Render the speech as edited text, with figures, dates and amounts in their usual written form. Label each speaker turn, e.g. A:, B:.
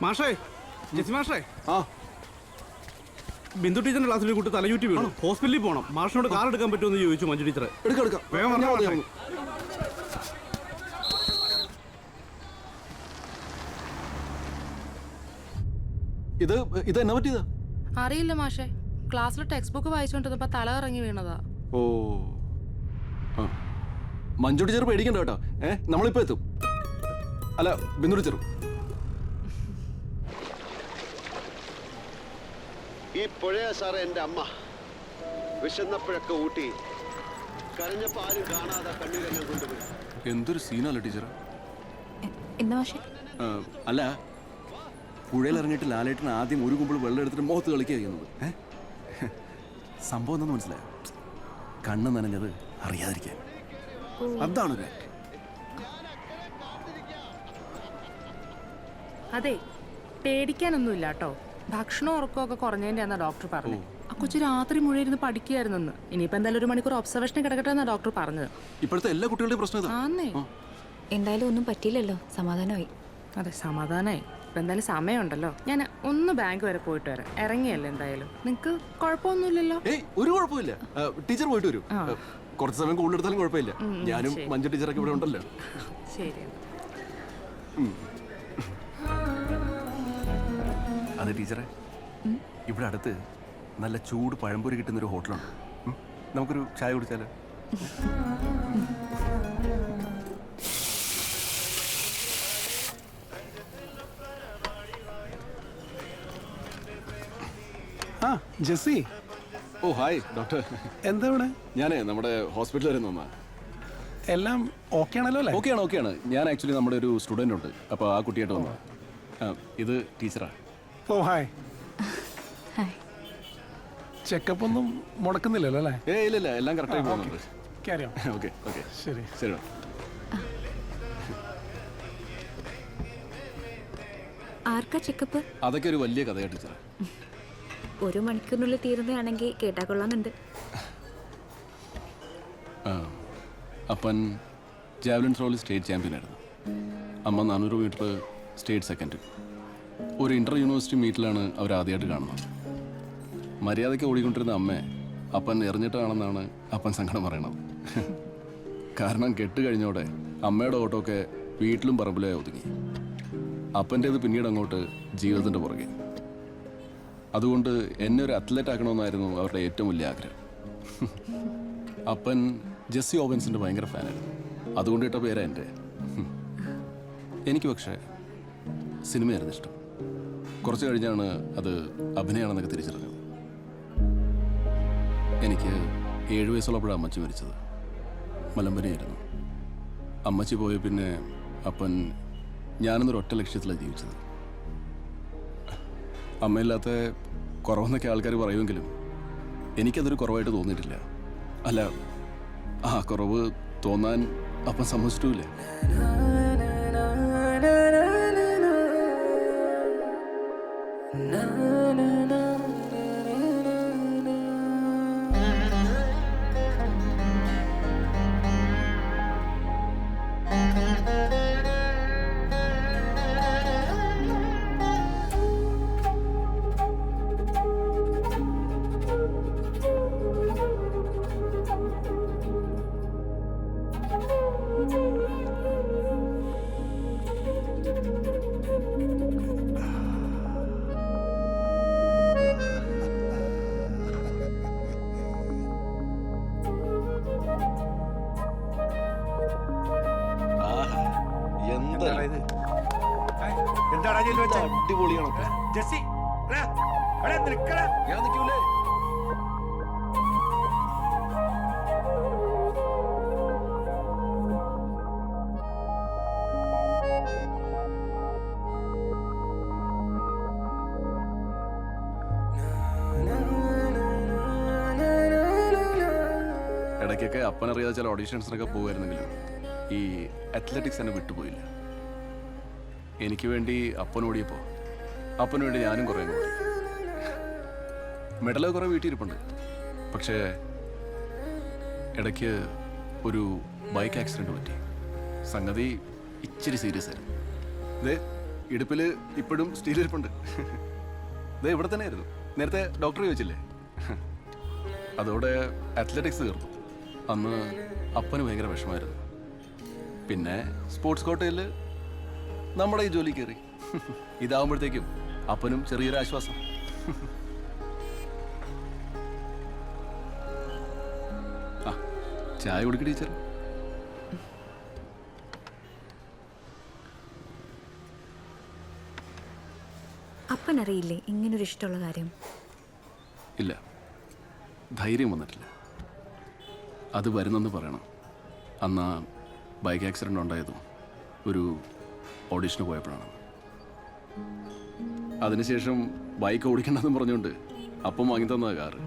A: മാഷേ, ജെസി മാഷേ,
B: ആ
A: ബിന്ദു ടീച്ചറിന്റെ ക്ലാസ്സിൽ കുട്ടി തലയൂറ്റി വീണു. ഹോസ്പിറ്റലിൽ പോകണം. മാഷിനോട് കാർ എടുക്കാൻ പറ്റുമെന്ന് ചോദിച്ചു മഞ്ജു ടീച്ചർ.
B: എടുക്കാം.
A: വേഗം വരണേ മാഷേ.
B: ഇത് എന്നാ പറ്റിയതാ?
C: അറിയില്ല മാഷേ, ക്ലാസ്സിൽ ടെക്സ്റ്റ് ബുക്ക് വായിച്ചോണ്ടിരുന്നപ്പോ തല ഇറങ്ങി വീണതാ.
B: ഓ മഞ്ജു ടീച്ചർ പേടിക്കണ്ട കേട്ടോ. നമ്മളിപ്പോ എത്തും. അല്ല ബിന്ദു ടീച്ചർ,
D: ഈ പുഴയ സാറേ എൻ്റെ അമ്മ. വിശന്നപ്പോഴൊക്കെ ഊട്ടി, കരഞ്ഞപ്പോ ആരും കാണാതെ കണ്ണീരെല്ലാം കൊണ്ടുപോയി.
B: എന്തൊരു സീനല്ല ടീച്ചർ.
E: എന്താ മാഷേ?
B: അല്ല, പുഴയിൽ ഇറങ്ങിയിട്ട് ലാലേട്ടൻ ആദ്യം ഒരു കുമ്പിൾ വെള്ളം എടുത്തിട്ട് മുഖത്ത് കളിക്കുക ചെയ്യുന്നത്. സംഭവം എന്താണെന്ന് മനസ്സിലായോ? കണ്ണ് നനഞ്ഞത് അറിയാതിരിക്കാൻ. അതാണ്
C: അതെ, പേടിക്കാനൊന്നുമില്ല കേട്ടോ. ഭക്ഷണം ഉറക്കമൊക്കെ കുറഞ്ഞതിന്റെ ഡോക്ടർ പറഞ്ഞു. ആ കൊച്ചു രാത്രി മുഴുവൻ ഇരുന്ന് പഠിക്കുകയായിരുന്നു. ഇനിയിപ്പോ എന്തായാലും 1 മണിക്കൂർ ഒബ്സർവേഷൻ കിടക്കട്ടെ എന്നാ ഡോക്ടർ പറഞ്ഞത്.
B: ഇപ്പോഴത്തെ എല്ലാ കുട്ടികളുടെയും പ്രശ്നം
C: ആന്നേ.
E: എന്തായാലും ഒന്നും പറ്റിയില്ലല്ലോ, സമാധാനമായി.
C: അതെ, സമാധാനമായി. ഇപ്പൊ എന്തായാലും സമയമുണ്ടല്ലോ. ഞാൻ ഒന്ന് ബാങ്ക് വരെ പോയിട്ട് വരാം. ഇറങ്ങിയല്ലേ എന്തായാലും. നിങ്ങക്ക് കുഴപ്പമൊന്നുമില്ലല്ലോ?
B: ഒരു കുഴപ്പമില്ല. ടീച്ചർ പോയിട്ട് വരും. കുറച്ച് സമയം കൂടുതലെടുത്താലും കുഴപ്പമില്ല. ഞാനും മഞ്ജു ടീച്ചറൊക്കെ ഇവിടെ ഉണ്ടല്ലോ.
C: ശരി.
B: അതെ ടീച്ചറെ, ഇവിടെ അടുത്ത് നല്ല ചൂട് പഴംപൊരി കിട്ടുന്നൊരു ഹോട്ടലുണ്ട്. നമുക്കൊരു ചായ കുടിച്ചാലോ?
F: ആ ജെസ്സി.
B: ഓ ഹായ് ഡോക്ടർ.
F: എന്താ ഇവിടെ?
B: ഞാനേ നമ്മുടെ ഹോസ്പിറ്റൽ വരെ നിന്നാ.
F: എല്ലാം ഓക്കെ ആണല്ലോ അല്ലേ?
B: ഓക്കെയാണ്. ഞാൻ ആക്ച്വലി നമ്മുടെ ഒരു സ്റ്റുഡൻ്റ് ഉണ്ട്. അപ്പോൾ ആ കുട്ടിയായിട്ട് വന്നു. ഇത് ടീച്ചറാ.
F: ഓ ഹായ്. ചെക്കപ്പ് ഒന്നും മുടക്കുന്നില്ലല്ലോ അല്ലേ?
B: ഇല്ല, എല്ലാം കറക്റ്റായി പോകുന്നുണ്ട്. ഓക്കെ
F: ശരി.
B: ശരി.
E: ആർക്കാ ചെക്കപ്പ്?
B: അതൊക്കെ ഒരു വലിയ കഥയാ ടീച്ചറെ.
E: 1 മണിക്കൂറിനുള്ളിൽ തീരുന്നതാണെങ്കിൽ കേട്ടാ കൊള്ളാന്നുണ്ട്.
B: അപ്പൻ ജാവലിൻ ത്രോയിൽ സ്റ്റേറ്റ് ചാമ്പ്യനായിരുന്നു. അമ്മ 400 മീറ്റർ സ്റ്റേറ്റ് സെക്കൻഡ്. ഒരു ഇൻ്റർ യൂണിവേഴ്സിറ്റി മീറ്റിലാണ് അവർ ആദ്യമായിട്ട് കാണുന്നത്. മര്യാദയ്ക്ക് ഓടിക്കൊണ്ടിരുന്ന അമ്മയെ അപ്പൻ എറിഞ്ഞിട്ടാണെന്നാണ് അപ്പൻ സങ്കടം പറയണത്. കാരണം കെട്ട് കഴിഞ്ഞോടെ അമ്മയുടെ ഓട്ടമൊക്കെ വീട്ടിലും പറമ്പിലേ ഒതുങ്ങി. അപ്പൻ്റേത് പിന്നീട് അങ്ങോട്ട് ജീവിതത്തിൻ്റെ പുറകെ. അതുകൊണ്ട് എന്നെ ഒരു അത്ലറ്റ് ആക്കണമെന്നായിരുന്നു അവരുടെ ഏറ്റവും വലിയ ആഗ്രഹം. അപ്പൻ ജെസ്സി ഓവൻസിൻ്റെ ഭയങ്കര ഫാനായിരുന്നു. അതുകൊണ്ട് ഇട്ട പേരാ എൻ്റെ. എനിക്ക് പക്ഷേ സിനിമയായിരുന്നു ഇഷ്ടം. കുറച്ച് കഴിഞ്ഞാണ് അത് അഭിനയമാണെന്നൊക്കെ തിരിച്ചറിഞ്ഞത്. എനിക്ക് 7 വയസ്സുള്ളപ്പോഴാണ് അമ്മച്ചി മരിച്ചത്. മലമ്പനിയായിരുന്നു. അമ്മച്ചി പോയ പിന്നെ അപ്പൻ ഞാനെന്നൊരൊറ്റ ലക്ഷ്യത്തിലാണ് ജീവിച്ചത്. അമ്മയില്ലാത്ത കുറവെന്നൊക്കെ ആൾക്കാർ പറയുമെങ്കിലും എനിക്കതൊരു കുറവായിട്ട് തോന്നിയിട്ടില്ല. അല്ല, ആ കുറവ് തോന്നാൻ അപ്പം സമ്മതിച്ചിട്ടുമില്ല. അടിപൊളിയാണോ? ഞാൻ നിൽക്കൂലേ? ഇടയ്ക്കൊക്കെ അപ്പനറിയാതെ ചില ഓഡീഷൻസിനൊക്കെ പോകുമായിരുന്നെങ്കിലും ഈ അത്ലറ്റിക്സ് എന്നെ വിട്ടുപോയില്ല. എനിക്ക് വേണ്ടി അപ്പനോടിയപ്പോൾ അപ്പന് വേണ്ടി ഞാനും കുറേ ഓടി. മെഡലൊക്കെ കുറേ വീട്ടിയിരിപ്പുണ്ട്. പക്ഷേ ഇടയ്ക്ക് ഒരു ബൈക്ക് ആക്സിഡൻറ്റ് പറ്റി. സംഗതി ഇച്ചിരി സീരിയസ് ആയിരുന്നു. ഇടുപ്പിൽ ഇപ്പോഴും സ്റ്റീൽ ഇരിപ്പുണ്ട്. ഇത് ഇവിടെ തന്നെ ആയിരുന്നു. നേരത്തെ ഡോക്ടർ ചോദിച്ചില്ലേ? അതോടെ അത്ലറ്റിക്സ് തീർന്നു. അന്ന് അപ്പന് ഭയങ്കര വിഷമമായിരുന്നു. പിന്നെ സ്പോർട്സ് കോട്ടയിൽ നമ്മുടെ ഈ ജോലി കയറി. ഇതാവുമ്പോഴത്തേക്കും അപ്പനും ചെറിയൊരു ആശ്വാസം. ആ, ചായ കുടിക്ക് ടീച്ചർ.
E: അപ്പനറിയില്ലേ ഇങ്ങനൊരു ഇഷ്ടമുള്ള കാര്യം?
B: ഇല്ല, ധൈര്യം വന്നിട്ടില്ല. അത് വരുന്നെന്ന് പറയണം. അന്ന് ബൈക്ക് ആക്സിഡൻ്റ് ഉണ്ടായതും ഒരു ഓഡിഷന് പോയപ്പോഴാണ്. അതിനുശേഷം ബൈക്ക് ഓടിക്കണ്ടെന്ന് പറഞ്ഞുകൊണ്ട് അപ്പം വാങ്ങി തന്ന കാറ്.